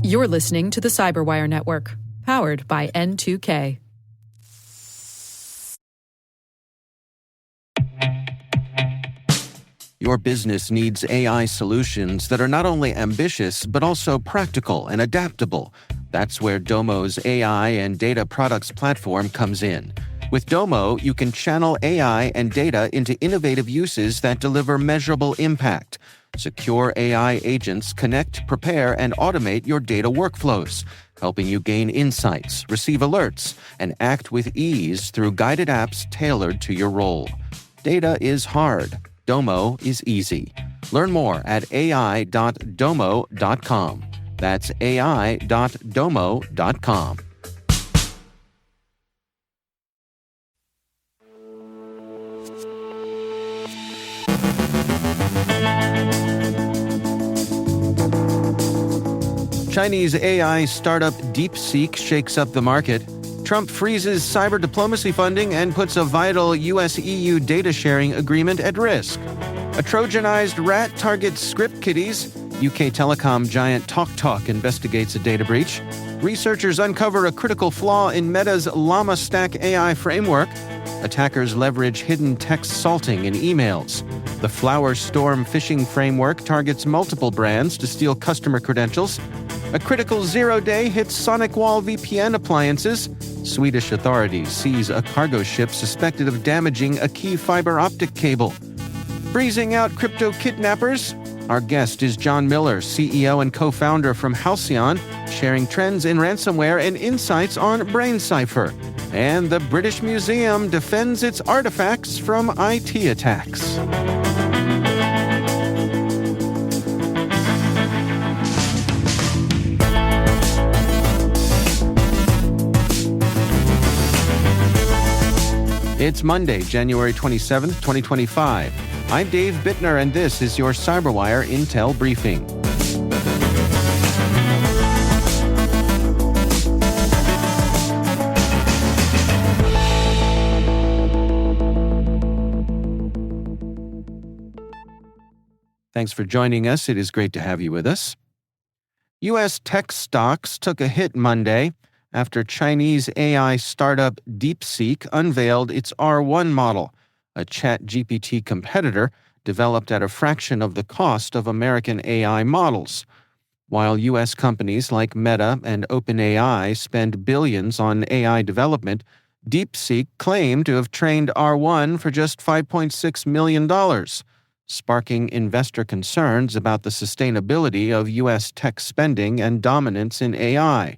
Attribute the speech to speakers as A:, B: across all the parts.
A: You're listening to the CyberWire Network, powered by N2K.
B: Your business needs AI solutions that are not only ambitious, but also practical and adaptable. That's where Domo's AI and data products platform comes in. With Domo, you can channel AI and data into innovative uses that deliver measurable impact. Secure AI agents connect, prepare, and automate your data workflows, helping you gain insights, receive alerts, and act with ease through guided apps tailored to your role. Data is hard. Domo is easy. Learn more at ai.domo.com. That's ai.domo.com. Chinese AI startup DeepSeek shakes up the market. Trump freezes cyber diplomacy funding and puts a vital US-EU data sharing agreement at risk. A Trojanized rat targets script kiddies. UK telecom giant TalkTalk investigates a data breach. Researchers uncover a critical flaw in Meta's Llama Stack AI framework. Attackers leverage hidden text salting in emails. The Flower Storm phishing framework targets multiple brands to steal customer credentials. A critical zero-day hits SonicWall VPN appliances. Swedish authorities seize a cargo ship suspected of damaging a key fiber optic cable. Freezing out crypto kidnappers? Our guest is John Miller, CEO and co-founder from Halcyon, sharing trends in ransomware and insights on BrainCipher. And the British Museum defends its artifacts from IT attacks. It's Monday, January 27th, 2025. I'm Dave Bittner, and this is your CyberWire Intel Briefing. Thanks for joining us. It is great to have you with us. U.S. tech stocks took a hit Monday after Chinese AI startup DeepSeek unveiled its R1 model, a ChatGPT competitor developed at a fraction of the cost of American AI models. While U.S. companies like Meta and OpenAI spend billions on AI development, DeepSeek claimed to have trained R1 for just $5.6 million, sparking investor concerns about the sustainability of U.S. tech spending and dominance in AI.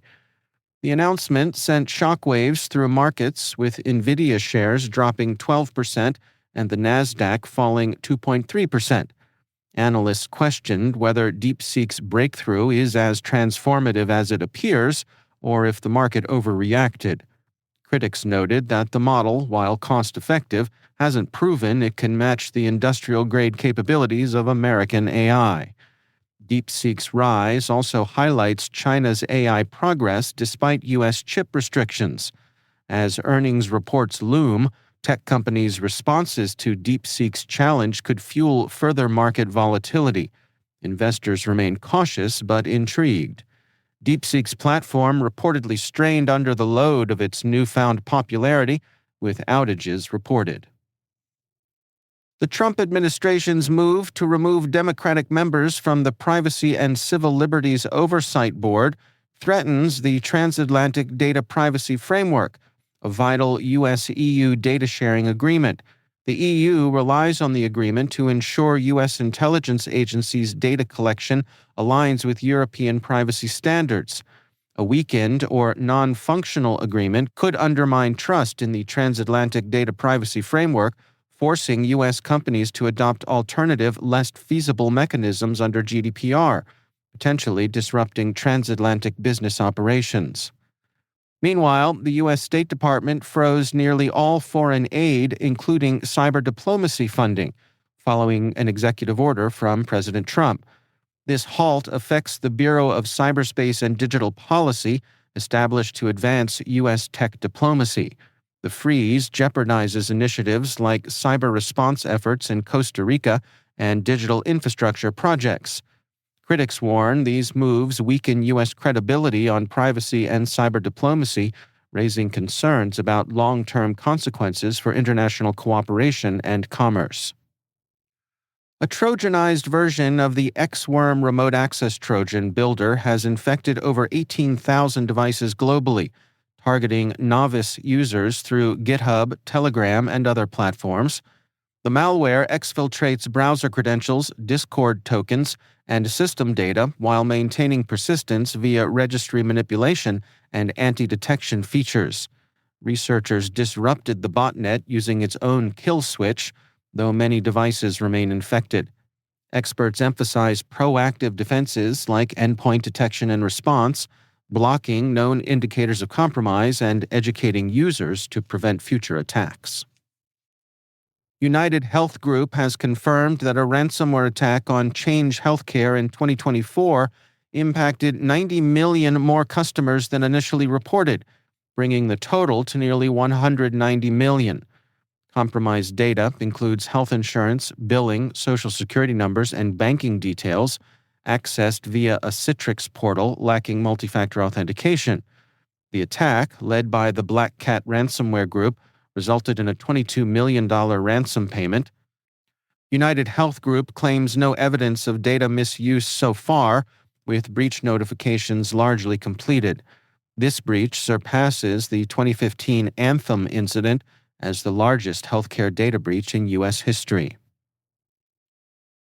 B: The announcement sent shockwaves through markets, with NVIDIA shares dropping 12% and the Nasdaq falling 2.3%. Analysts questioned whether DeepSeek's breakthrough is as transformative as it appears, or if the market overreacted. Critics noted that the model, while cost-effective, hasn't proven it can match the industrial-grade capabilities of American AI. DeepSeek's rise also highlights China's AI progress despite U.S. chip restrictions. As earnings reports loom, tech companies' responses to DeepSeek's challenge could fuel further market volatility. Investors remain cautious but intrigued. DeepSeek's platform reportedly strained under the load of its newfound popularity, with outages reported. The Trump administration's move to remove Democratic members from the Privacy and Civil Liberties Oversight Board threatens the Transatlantic Data Privacy Framework, a vital US-EU data sharing agreement. The EU relies on the agreement to ensure U.S. intelligence agencies' data collection aligns with European privacy standards. A weakened or non-functional agreement could undermine trust in the Transatlantic Data Privacy Framework, forcing U.S. companies to adopt alternative, less feasible mechanisms under GDPR, potentially disrupting transatlantic business operations. Meanwhile, the U.S. State Department froze nearly all foreign aid, including cyber diplomacy funding, following an executive order from President Trump. This halt affects the Bureau of Cyberspace and Digital Policy, established to advance U.S. tech diplomacy. The freeze jeopardizes initiatives like cyber response efforts in Costa Rica and digital infrastructure projects. Critics warn these moves weaken U.S. credibility on privacy and cyber diplomacy, raising concerns about long-term consequences for international cooperation and commerce. A Trojanized version of the X-Worm remote access Trojan builder has infected over 18,000 devices globally, targeting novice users through GitHub, Telegram, and other platforms. The malware exfiltrates browser credentials, Discord tokens, and system data while maintaining persistence via registry manipulation and anti-detection features. Researchers disrupted the botnet using its own kill switch, though many devices remain infected. Experts emphasize proactive defenses like endpoint detection and response, blocking known indicators of compromise, and educating users to prevent future attacks. United Health Group has confirmed that a ransomware attack on Change Healthcare in 2024 impacted 90 million more customers than initially reported, bringing the total to nearly 190 million. Compromised data includes health insurance, billing, social security numbers, and banking details, accessed via a Citrix portal lacking multi-factor authentication. The attack, led by the Black Cat ransomware group, resulted in a $22 million ransom payment. United Health Group claims no evidence of data misuse so far, with breach notifications largely completed. This breach surpasses the 2015 Anthem incident as the largest healthcare data breach in U.S. history.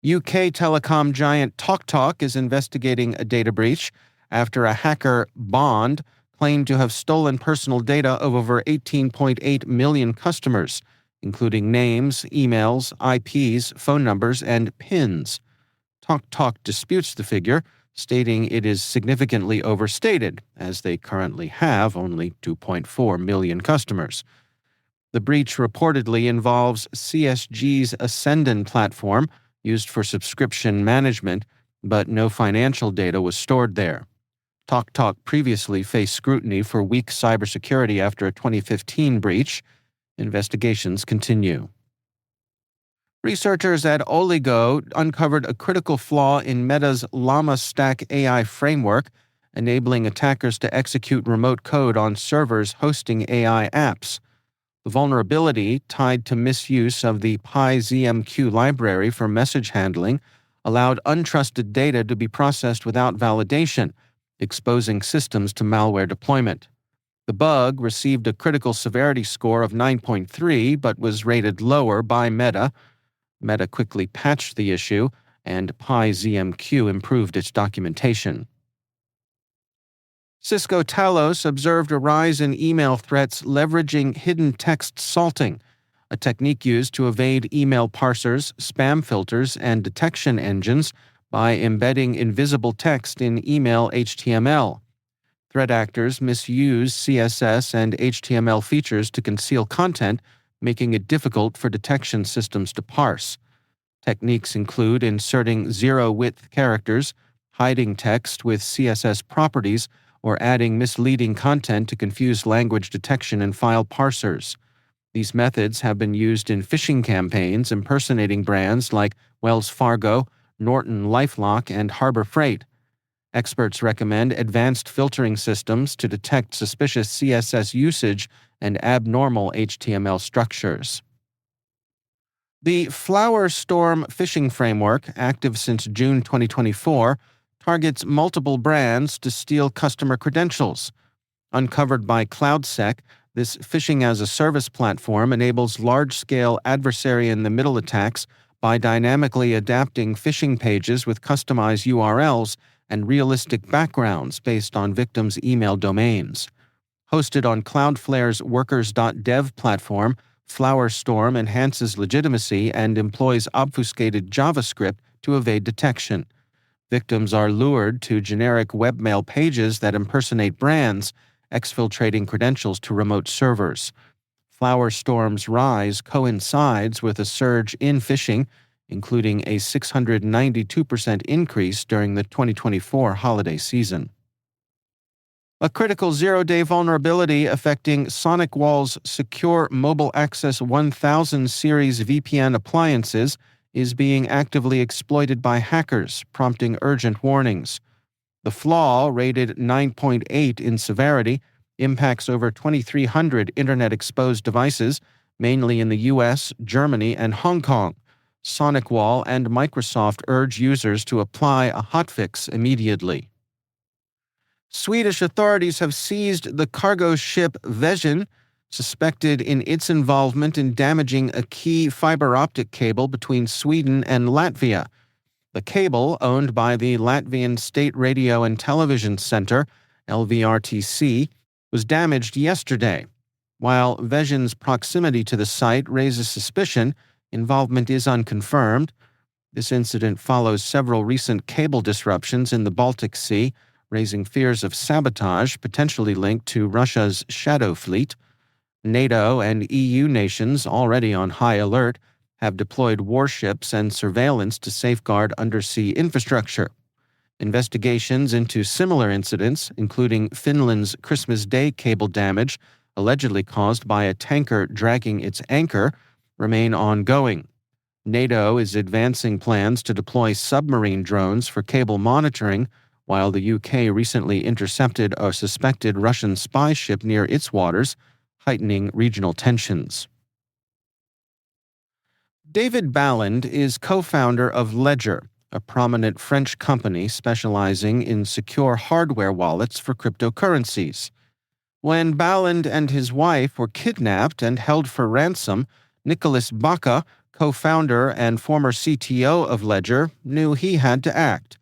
B: UK telecom giant TalkTalk is investigating a data breach after a hacker, Bond, claimed to have stolen personal data of over 18.8 million customers, including names, emails, IPs, phone numbers, and PINs. TalkTalk disputes the figure, stating it is significantly overstated, as they currently have only 2.4 million customers. The breach reportedly involves CSG's Ascendon platform, used for subscription management, but no financial data was stored there. TalkTalk previously faced scrutiny for weak cybersecurity after a 2015 breach. Investigations continue. Researchers at Oligo uncovered a critical flaw in Meta's Llama Stack AI framework, enabling attackers to execute remote code on servers hosting AI apps. The vulnerability, tied to misuse of the PyZMQ library for message handling, allowed untrusted data to be processed without validation, exposing systems to malware deployment. The bug received a critical severity score of 9.3 but was rated lower by Meta. Meta quickly patched the issue, and PyZMQ improved its documentation. Cisco Talos observed a rise in email threats leveraging hidden text salting, a technique used to evade email parsers, spam filters, and detection engines by embedding invisible text in email HTML. Threat actors misuse CSS and HTML features to conceal content, making it difficult for detection systems to parse. Techniques include inserting zero-width characters, hiding text with CSS properties, or adding misleading content to confuse language detection and file parsers. These methods have been used in phishing campaigns impersonating brands like Wells Fargo, Norton LifeLock, and Harbor Freight. Experts recommend advanced filtering systems to detect suspicious CSS usage and abnormal HTML structures. The Flower Storm phishing framework, active since June 2024, targets multiple brands to steal customer credentials. Uncovered by CloudSec, this phishing-as-a-service platform enables large-scale adversary-in-the-middle attacks by dynamically adapting phishing pages with customized URLs and realistic backgrounds based on victims' email domains. Hosted on Cloudflare's Workers.dev platform, FlowerStorm enhances legitimacy and employs obfuscated JavaScript to evade detection. Victims are lured to generic webmail pages that impersonate brands, exfiltrating credentials to remote servers. FlowerStorm's rise coincides with a surge in phishing, including a 692% increase during the 2024 holiday season. A critical zero-day vulnerability affecting SonicWall's secure Mobile Access 1000 series VPN appliances is being actively exploited by hackers, prompting urgent warnings. The flaw, rated 9.8 in severity, impacts over 2,300 Internet-exposed devices, mainly in the US, Germany, and Hong Kong. SonicWall and Microsoft urge users to apply a hotfix immediately. Swedish authorities have seized the cargo ship Vision, suspected in its involvement in damaging a key fiber optic cable between Sweden and Latvia. The cable, owned by the Latvian State Radio and Television Center, LVRTC, was damaged yesterday. While Vision's proximity to the site raises suspicion, involvement is unconfirmed. This incident follows several recent cable disruptions in the Baltic Sea, raising fears of sabotage potentially linked to Russia's shadow fleet. NATO and EU nations, already on high alert, have deployed warships and surveillance to safeguard undersea infrastructure. Investigations into similar incidents, including Finland's Christmas Day cable damage, allegedly caused by a tanker dragging its anchor, remain ongoing. NATO is advancing plans to deploy submarine drones for cable monitoring, while the UK recently intercepted a suspected Russian spy ship near its waters, heightening regional tensions. David Balland is co-founder of Ledger, a prominent French company specializing in secure hardware wallets for cryptocurrencies. When Balland and his wife were kidnapped and held for ransom, Nicolas Baca, co-founder and former CTO of Ledger, knew he had to act.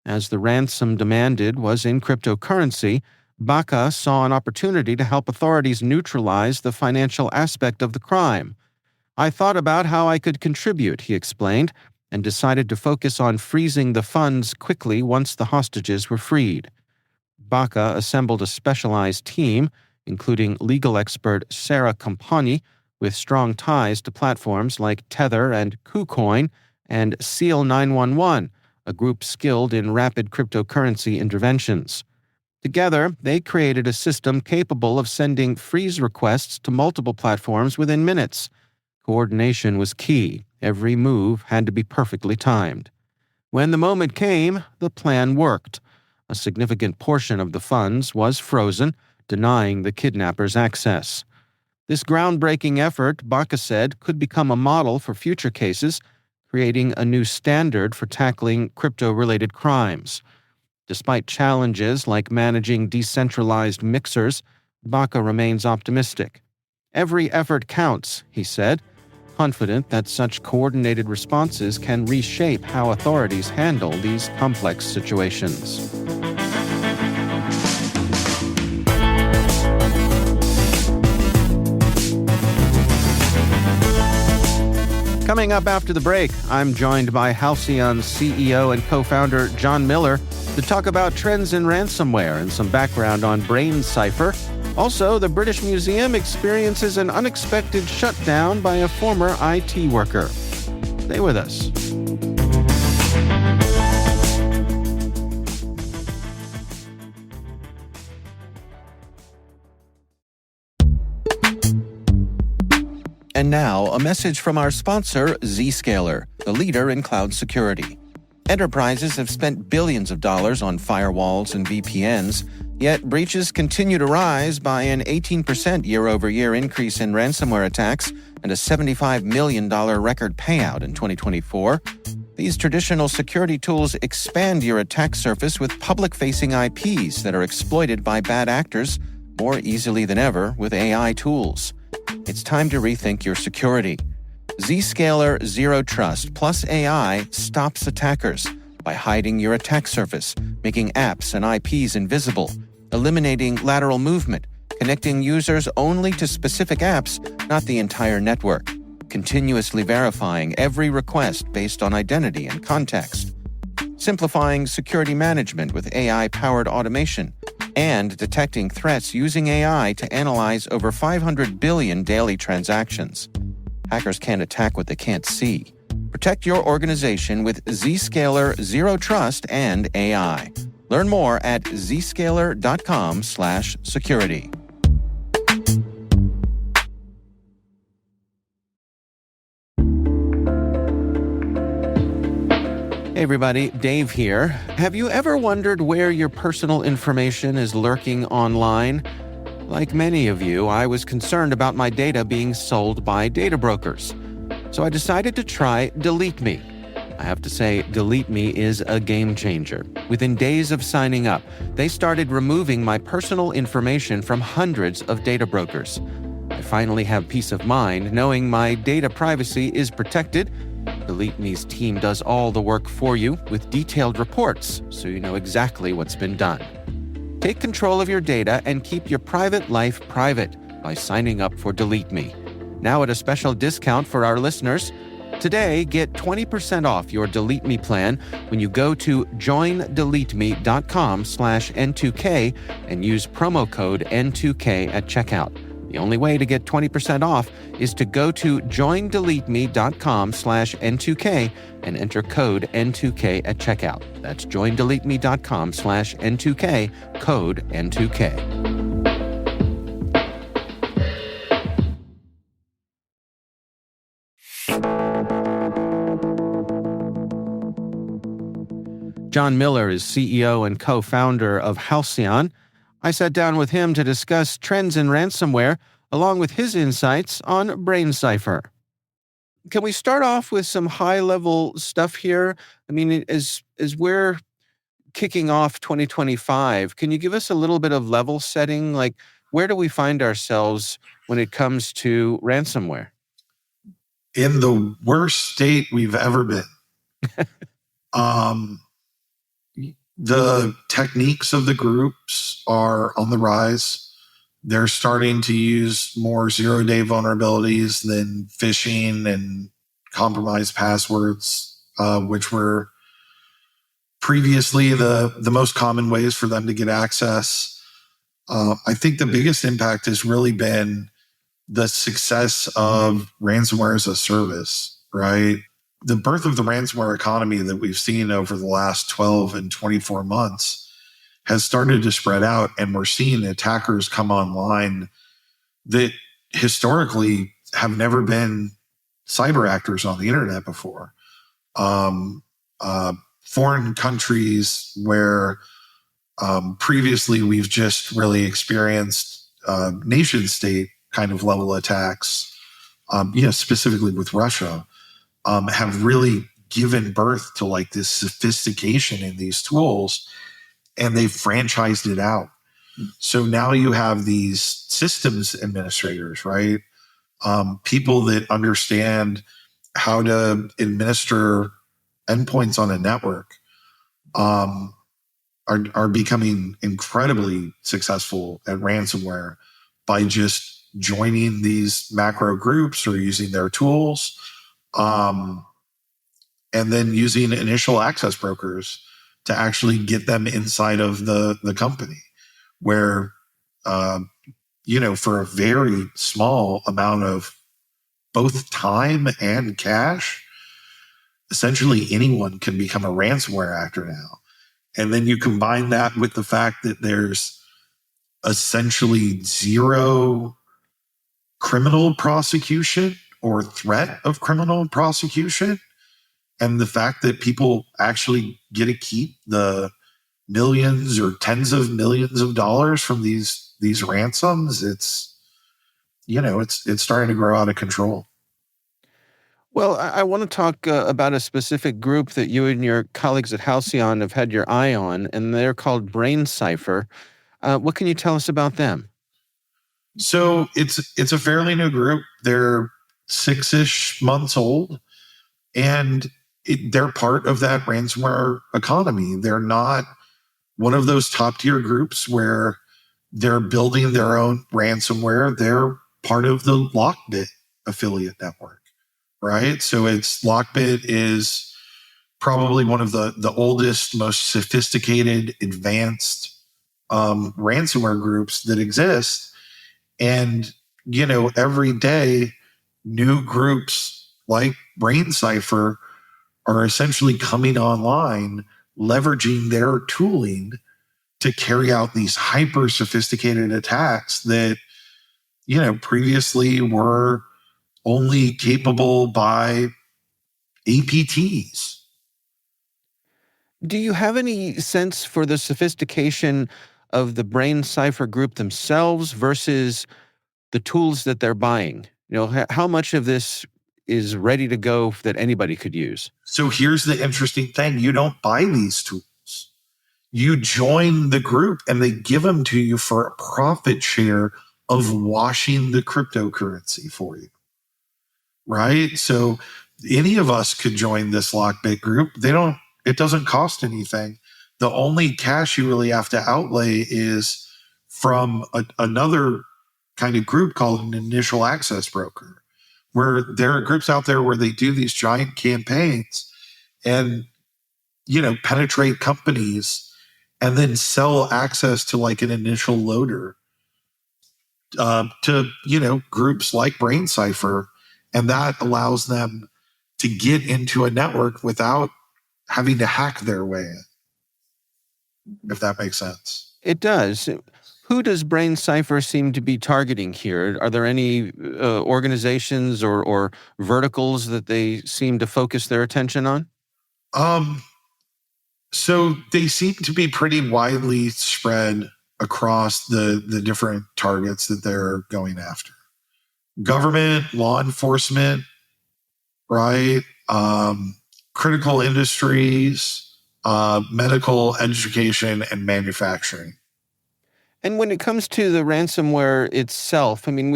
B: As the ransom demanded was in cryptocurrency, Baca saw an opportunity to help authorities neutralize the financial aspect of the crime. "I thought about how I could contribute," he explained, and decided to focus on freezing the funds quickly once the hostages were freed. Baca assembled a specialized team, including legal expert Sarah Campani, with strong ties to platforms like Tether and KuCoin, and Seal 911, a group skilled in rapid cryptocurrency interventions. Together, they created a system capable of sending freeze requests to multiple platforms within minutes. Coordination was key. Every move had to be perfectly timed. When the moment came, the plan worked. A significant portion of the funds was frozen, denying the kidnappers access. This groundbreaking effort, Baca said, could become a model for future cases, creating a new standard for tackling crypto-related crimes. Despite challenges like managing decentralized mixers, Baca remains optimistic. "Every effort counts," he said, confident that such coordinated responses can reshape how authorities handle these complex situations. Coming up after the break, I'm joined by Halcyon's CEO and co-founder John Miller to talk about trends in ransomware and some background on BrainCipher. Also, the British Museum experiences an unexpected shutdown by a former IT worker. Stay with us. And now, a message from our sponsor, Zscaler, the leader in cloud security. Enterprises have spent billions of dollars on firewalls and VPNs, yet breaches continue to rise by an 18% year-over-year increase in ransomware attacks and a $75 million record payout in 2024. These traditional security tools expand your attack surface with public-facing IPs that are exploited by bad actors more easily than ever with AI tools. It's time to rethink your security. Zscaler Zero Trust plus AI stops attackers by hiding your attack surface, making apps and IPs invisible, eliminating lateral movement, connecting users only to specific apps, not the entire network, continuously verifying every request based on identity and context, simplifying security management with AI-powered automation, and detecting threats using AI to analyze over 500 billion daily transactions. Hackers can't attack what they can't see. Protect your organization with Zscaler Zero Trust and AI. Learn more at zscaler.com/security. Hey everybody, Dave here. Have you ever wondered where your personal information is lurking online? Like many of you, I was concerned about my data being sold by data brokers. So I decided to try Delete Me. I have to say, Delete Me is a game changer. Within days of signing up, they started removing my personal information from hundreds of data brokers. I finally have peace of mind knowing my data privacy is protected. Delete Me's team does all the work for you with detailed reports, so you know exactly what's been done. Take control of your data and keep your private life private by signing up for Delete Me. Now at a special discount for our listeners. Today, get 20% off your Delete Me plan when you go to joindeleteme.com/N2K and use promo code N2K at checkout. The only way to get 20% off is to go to joindeleteme.com/N2K and enter code N2K at checkout. That's joindeleteme.com/N2K, code N2K. John Miller is CEO and co-founder of Halcyon. I sat down with him to discuss trends in ransomware, along with his insights on BrainCipher. Can we start off with some high-level stuff here? I mean, as we're kicking off 2025, can you give us a little bit of level setting? Like, where do we find ourselves when it comes to ransomware?
C: In the worst state we've ever been. The techniques of the groups are on the rise. They're starting to use more zero-day vulnerabilities than phishing and compromised passwords, which were previously the most common ways for them to get access. I think the biggest impact has really been the success of ransomware as a service, right? The birth of the ransomware economy that we've seen over the last 12 and 24 months has started to spread out, and we're seeing attackers come online that historically have never been cyber actors on the internet before. Foreign countries where previously we've just really experienced nation state kind of level attacks, specifically with Russia. Have really given birth to like this sophistication in these tools, and they've franchised it out. So now you have these systems administrators, right? People that understand how to administer endpoints on a network are becoming incredibly successful at ransomware by just joining these macro groups or using their tools. And then using initial access brokers to actually get them inside of the company where, for a very small amount of both time and cash, essentially anyone can become a ransomware actor now. And then you combine that with the fact that there's essentially zero criminal prosecution or threat of criminal prosecution, and the fact that people actually get to keep the millions or tens of millions of dollars from these ransoms, it's starting to grow out of control.
B: Well, I want to talk about a specific group that you and your colleagues at Halcyon have had your eye on, and they're called BrainCipher. What can you tell us about them?
C: So it's a fairly new group. They're 6-ish months old, and they're part of that ransomware economy. They're not one of those top tier groups where they're building their own ransomware. They're part of the Lockbit affiliate network, right? So Lockbit is probably one of the oldest, most sophisticated, advanced ransomware groups that exist. And, every day, new groups like BrainCipher are essentially coming online, leveraging their tooling to carry out these hyper sophisticated attacks that, previously were only capable by APTs.
B: Do you have any sense for the sophistication of the Brain Cipher group themselves versus the tools that they're buying? How much of this is ready to go that anybody could use?
C: So here's the interesting thing. You don't buy these tools. You join the group and they give them to you for a profit share of washing the cryptocurrency for you. Right? So any of us could join this Lockbit group. It doesn't cost anything. The only cash you really have to outlay is from another kind of group called an initial access broker, where there are groups out there where they do these giant campaigns and, penetrate companies and then sell access to like an initial loader to, groups like Brain Cipher. And that allows them to get into a network without having to hack their way in, if that makes sense.
B: It does. Who does Brain Cipher seem to be targeting here? Are there any organizations or verticals that they seem to focus their attention on?
C: So they seem to be pretty widely spread across the different targets that they're going after. Government, law enforcement, right? Critical industries, medical, education, and manufacturing.
B: And when it comes to the ransomware itself, I mean,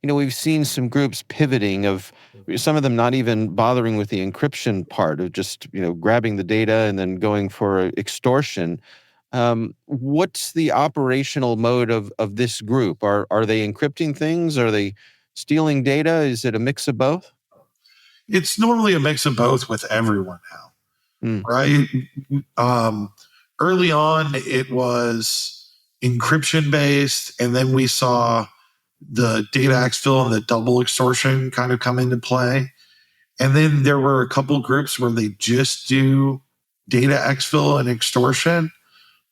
B: we've seen some groups pivoting of some of them not even bothering with the encryption part of just, grabbing the data and then going for extortion. What's the operational mode of this group? Are they encrypting things? Are they stealing data? Is it a mix of both?
C: It's normally a mix of both with everyone now, right? Early on, it was encryption based, and then we saw the data exfil and the double extortion kind of come into play. And then there were a couple groups where they just do data exfil and extortion,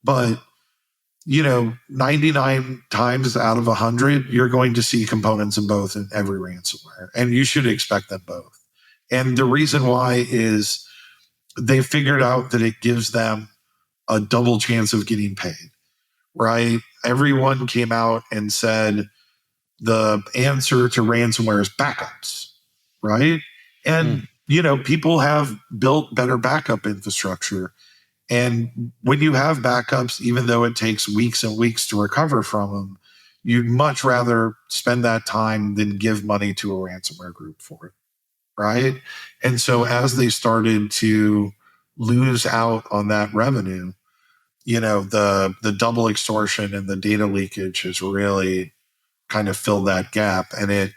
C: but 99 times out of 100, you're going to see components in both in every ransomware, and you should expect them both. And the reason why is they figured out that it gives them a double chance of getting paid, right? Everyone came out and said the answer to ransomware is backups, right? And, people have built better backup infrastructure. And when you have backups, even though it takes weeks and weeks to recover from them, you'd much rather spend that time than give money to a ransomware group for it, right? And so as they started to lose out on that revenue, the double extortion and the data leakage has really kind of filled that gap, and it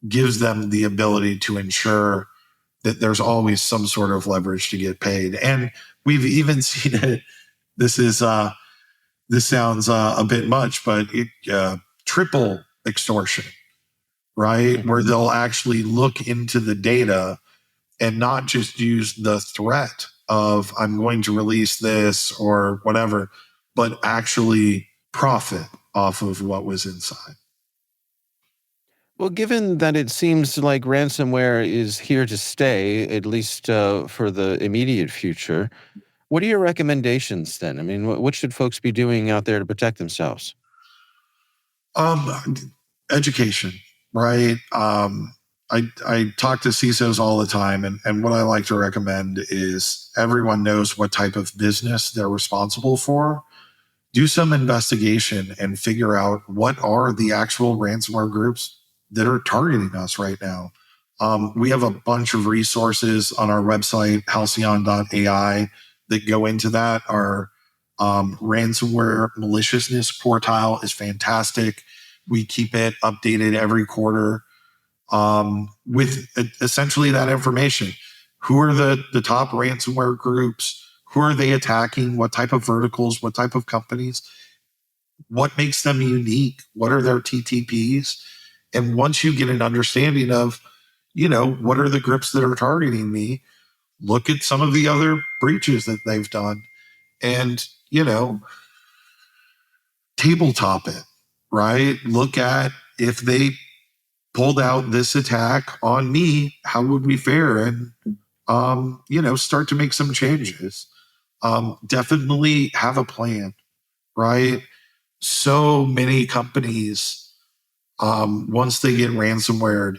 C: gives them the ability to ensure that there's always some sort of leverage to get paid. And we've even seen it. This sounds a bit much, but triple extortion, right? Mm-hmm. Where they'll actually look into the data and not just use the threat of I'm going to release this or whatever, but actually profit off of what was inside.
B: Well, given that it seems like ransomware is here to stay, at least for the immediate future, what are your recommendations then? I mean, what should folks be doing out there to protect themselves?
C: Education, right? I talk to CISOs all the time, and what I like to recommend is everyone knows what type of business they're responsible for. Do some investigation and figure out what are the actual ransomware groups that are targeting us right now. We have a bunch of resources on our website, halcyon.ai, that go into that. Our ransomware maliciousness portal is fantastic. We keep it updated every quarter with essentially that information. Who are the top ransomware groups? Who are they attacking? What type of verticals? What type of companies? What makes them unique? What are their TTPs? And once you get an understanding of, what are the groups that are targeting me, look at some of the other breaches that they've done and, tabletop it, right? Look at if they pulled out this attack on me, how would we fare? And, start to make some changes. definitely have a plan, right? So many companies, once they get ransomware,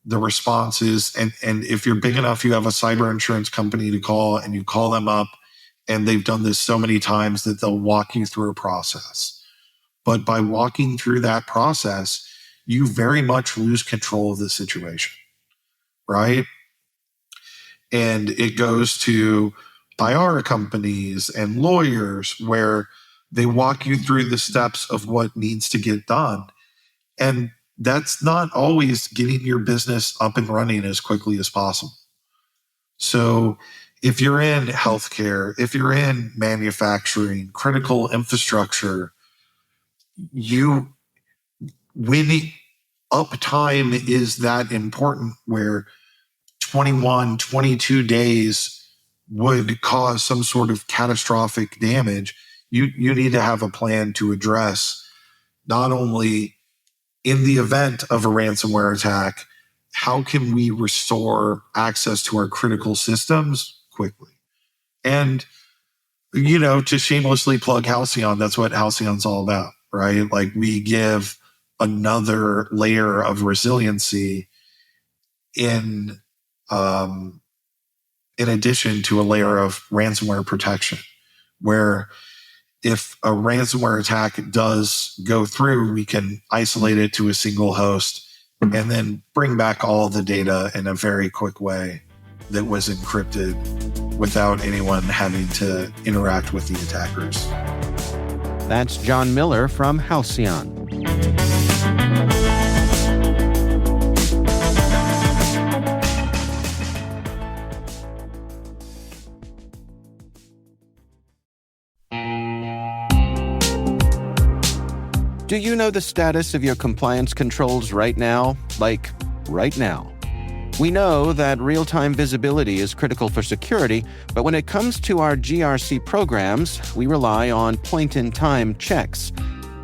C: the response is, and if you're big enough, you have a cyber insurance company to call, and you call them up, and they've done this so many times that they'll walk you through a process. But by walking through that process, you very much lose control of the situation, right? And it goes to IR companies and lawyers where they walk you through the steps of what needs to get done. And that's not always getting your business up and running as quickly as possible. So if you're in healthcare, if you're in manufacturing, critical infrastructure, when uptime is that important, where 21, 22 days would cause some sort of catastrophic damage, you need to have a plan to address not only in the event of a ransomware attack, how can we restore access to our critical systems quickly? And, to shamelessly plug Halcyon, that's what Halcyon's all about, right? Like, we give another layer of resiliency in addition to a layer of ransomware protection, where if a ransomware attack does go through, we can isolate it to a single host and then bring back all the data in a very quick way that was encrypted without anyone having to interact with the attackers.
B: That's John Miller from Halcyon. Do you know the status of your compliance controls right now? Like, right now. We know that real-time visibility is critical for security, but when it comes to our GRC programs, we rely on point-in-time checks.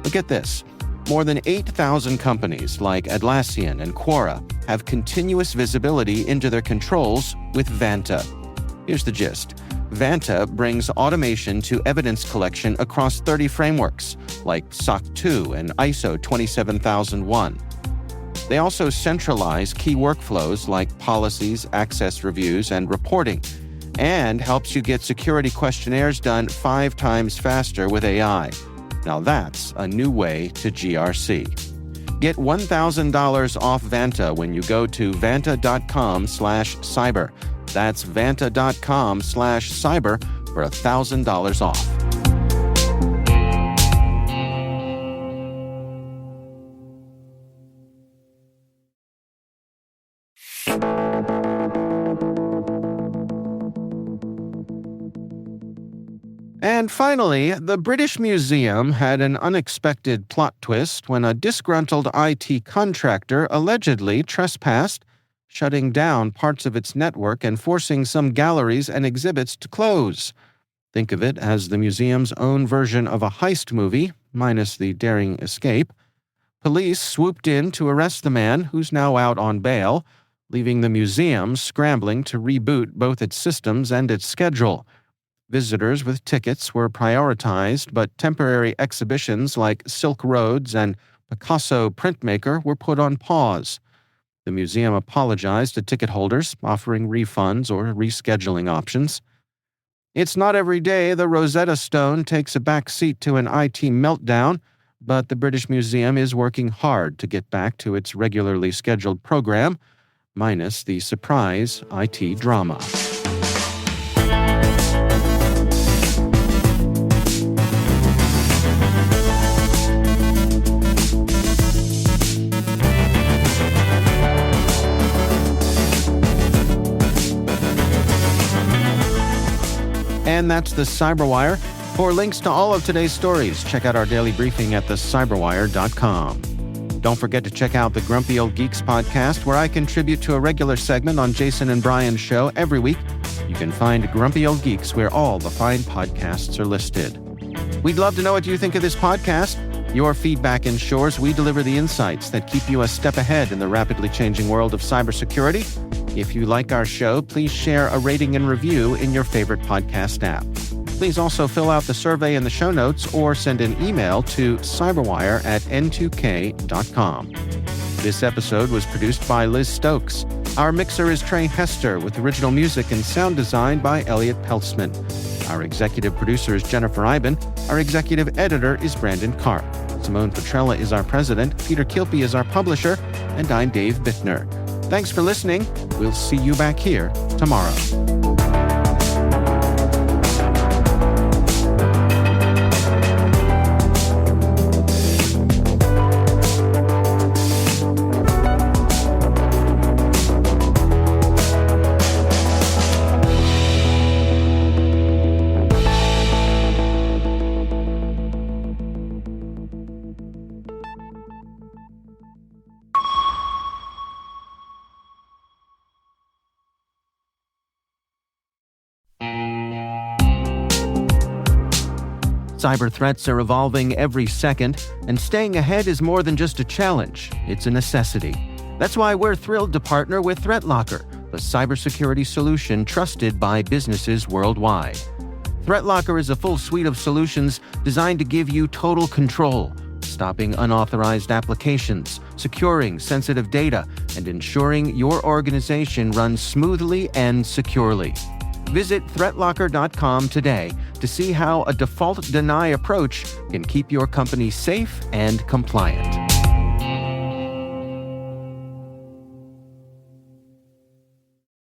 B: Look at this. More than 8,000 companies like Atlassian and Quora have continuous visibility into their controls with Vanta. Here's the gist. Vanta brings automation to evidence collection across 30 frameworks, like SOC 2 and ISO 27001. They also centralize key workflows like policies, access reviews, and reporting, and helps you get security questionnaires done 5 times faster with AI. Now that's a new way to GRC. Get $1,000 off Vanta when you go to vanta.com/cyber. That's vanta.com/cyber for $1,000 off. And finally, the British Museum had an unexpected plot twist when a disgruntled IT contractor allegedly trespassed, shutting down parts of its network and forcing some galleries and exhibits to close. Think of it as the museum's own version of a heist movie, minus the daring escape. Police swooped in to arrest the man, who's now out on bail, leaving the museum scrambling to reboot both its systems and its schedule. Visitors with tickets were prioritized, but temporary exhibitions like Silk Roads and Picasso Printmaker were put on pause. The museum apologized to ticket holders, offering refunds or rescheduling options. It's not every day the Rosetta Stone takes a back seat to an IT meltdown, but the British Museum is working hard to get back to its regularly scheduled program, minus the surprise IT drama. And that's the CyberWire. For links to all of today's stories, check out our daily briefing at thecyberwire.com. Don't forget to check out the Grumpy Old Geeks podcast, where I contribute to a regular segment on Jason and Brian's show every week. You can find Grumpy Old Geeks where all the fine podcasts are listed. We'd love to know what you think of this podcast. Your feedback ensures we deliver the insights that keep you a step ahead in the rapidly changing world of cybersecurity. If you like our show, please share a rating and review in your favorite podcast app. Please also fill out the survey in the show notes or send an email to cyberwire@n2k.com. This episode was produced by Liz Stokes. Our mixer is Trey Hester, with original music and sound design by Elliot Peltzman. Our executive producer is Jennifer Eiben. Our executive editor is Brandon Karp. Simone Petrella is our president, Peter Kilpie is our publisher, and I'm Dave Bittner. Thanks for listening. We'll see you back here tomorrow. Cyber threats are evolving every second, and staying ahead is more than just a challenge, it's a necessity. That's why we're thrilled to partner with ThreatLocker, the cybersecurity solution trusted by businesses worldwide. ThreatLocker is a full suite of solutions designed to give you total control, stopping unauthorized applications, securing sensitive data, and ensuring your organization runs smoothly and securely. Visit threatlocker.com today to see how a default deny approach can keep your company safe and compliant.